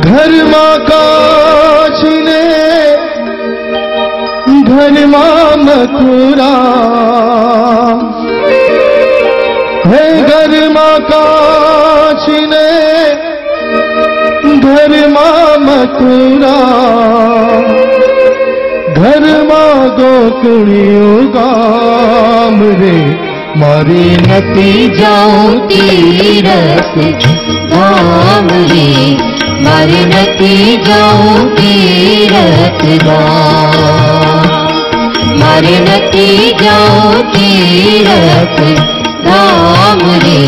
घर माँ काश ने घर माँ मथुरा है। घर माँ काश ने घर माँ मथुरा घर माँ गोकुलियो गाम रे मारी नती जाऊं तीरथ धाम रे मारी नती जाऊं तीरथ धाम मारी नती जाऊं तीरथ धाम रे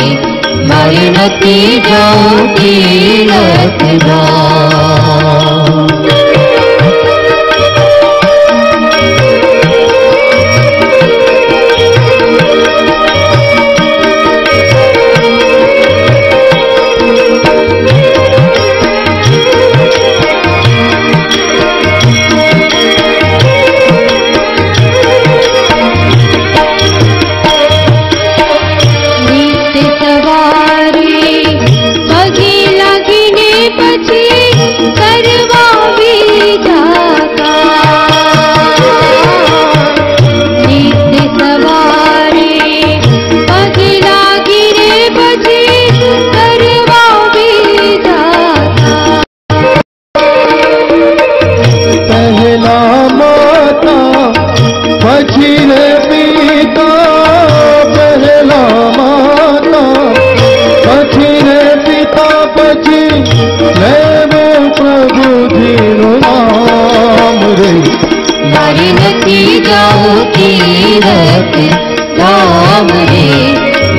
मारी नती जाऊं तीरथ धाम। मारी नती जाऊं तीरथ धाम रे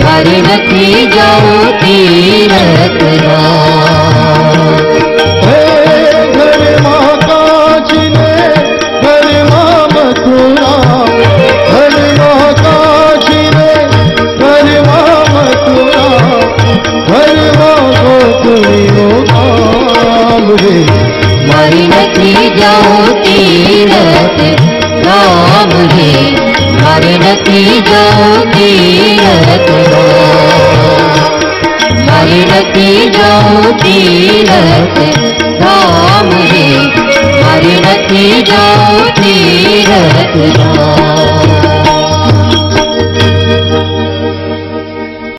मारी नती जाऊं तीरथ धाम। घर माँ काश ने घर माँ मथुरा घर माँ काश ने घर माँ मथुरा घर माँ गोकुलियो गाम रे मारी नती जाऊं तीरथ धाम रे मारी नती जाऊं तीरथ धाम मारी नती जाऊं तीरथ धाम रे मारी नती जाऊं तीरथ धाम।